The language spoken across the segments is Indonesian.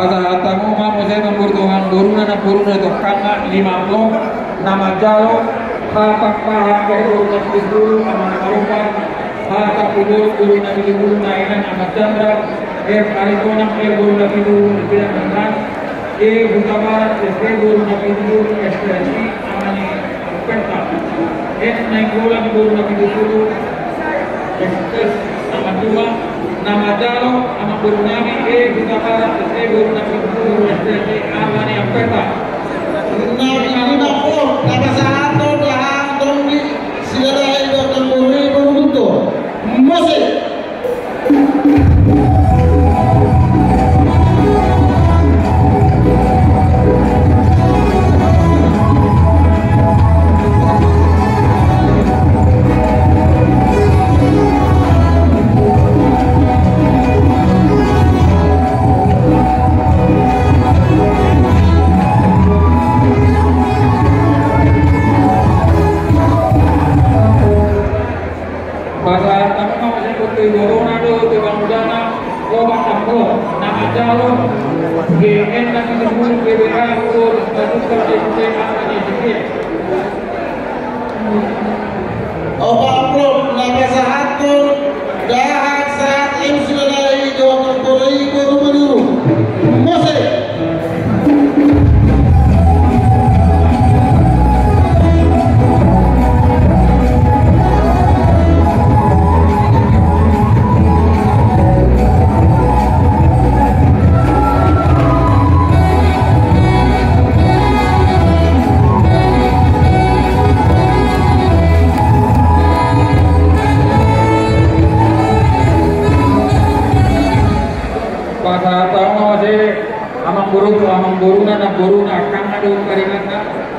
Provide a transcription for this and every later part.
Pada tamu mamu saya membutuhkan buruna na buruna itu kanga 50 nama jalo hapak paha ke buruna dulu nama karupan hata kudu buruna dulu nainan nama chandra kalikonam buruna dulu tidak benar utama buruna dulu ekspresi amani penta naik bulan buruna dulu ekspres nama dua nama jalo nama burunami utama buruna dulu ekspresi amani penta Nabi Napol, nama satu dah tonggi sila itu tempuri berutuh musik.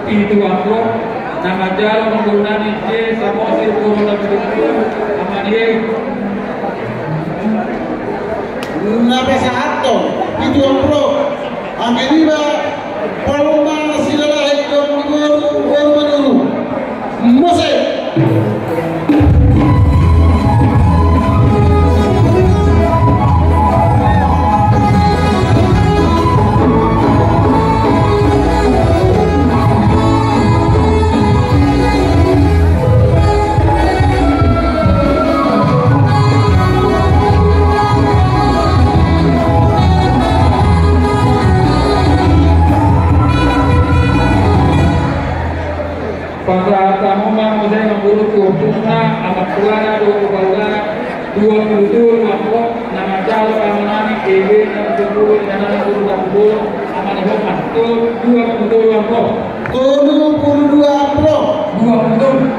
Itu amplop nama jalo menggunakan C sama si buruna dulu amani Nama satu itu amplop ameniba paloma sila itu guru dulu musik. Pada tamu mamu saya memburu tuh amat suara 27 amplop nama jalo amanani EW 60 nama buru amani homan tuh 27 amplop 22 amplop 27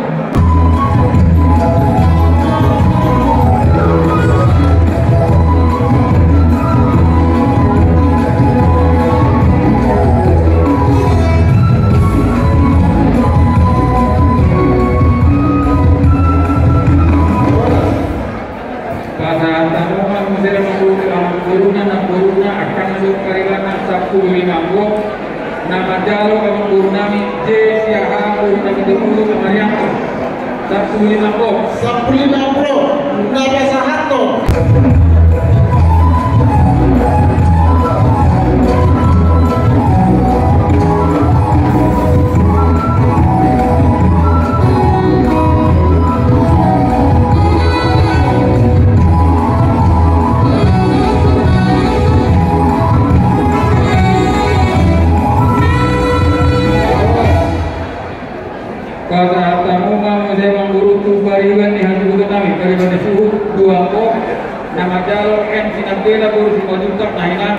nama jalo kamu burunami J siaha burunami dulu kemarin 150 nama satu pada tamu mamu saya memburu tuh bariban di hati bukan kami bariban di suhu 2 kok nama jalo N sinabela buru si majutak nainan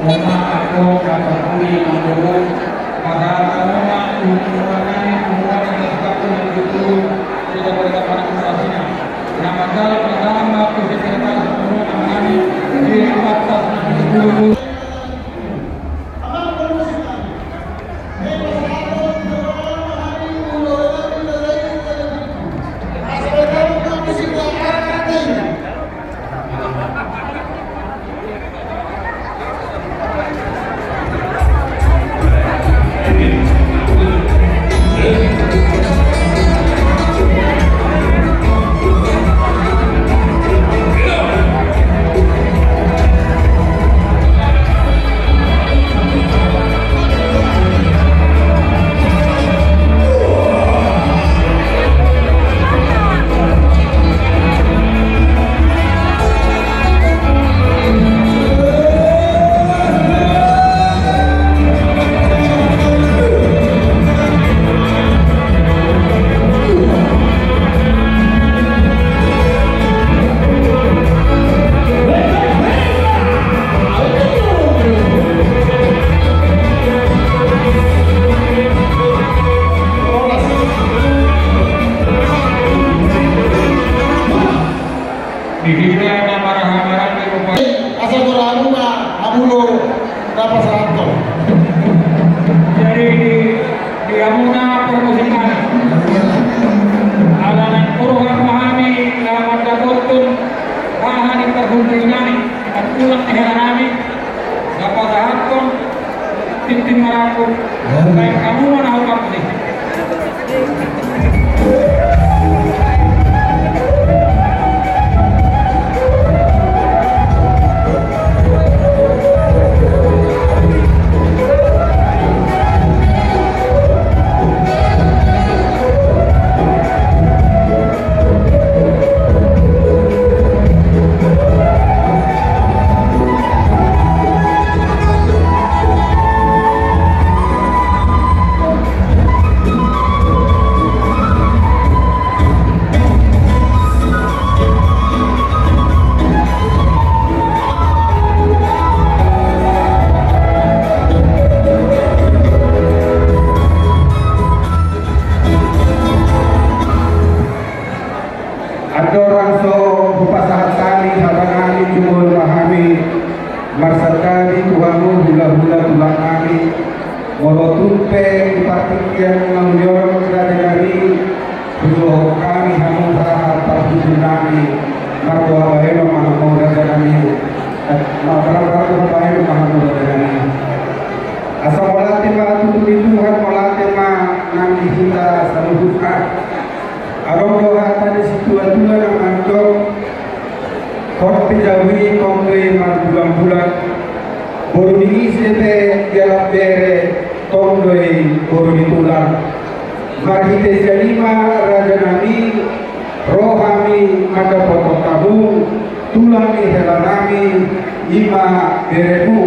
Oma aku kata kami menurut pada semua hubungannya hubungan yang satu yang itu tidak berada pada masanya. Nama jalan pertama kesekian semua kami di atas dulu. Jadi di Amuna permusikan alanan uruhan memahami alamat dabutun bahan yang terhubungan dan ulang heranami dapat hakun tintin maraku baik kamu mana hukum sih. Marsakali Tuhanmu hula-hula tulang kami Molotumpe Partikian Mangyor Kerajaan Tujuh kami Hamun Sahat Partusun kami Marwa Baheno Mahamu Rajani Marwa Baheno Mahamu Rajani Asa molate ma tutuli Tuhan molate ma Nang kita saluhukah Arong dohatan situa-tua Nang anjok Korte jawi kongre mar bulan-bulan boru di sepe jalap bere tongdoi boru ditulang marhite jalima raja nami rohami maka pokok tabung tulami helanami ima berebu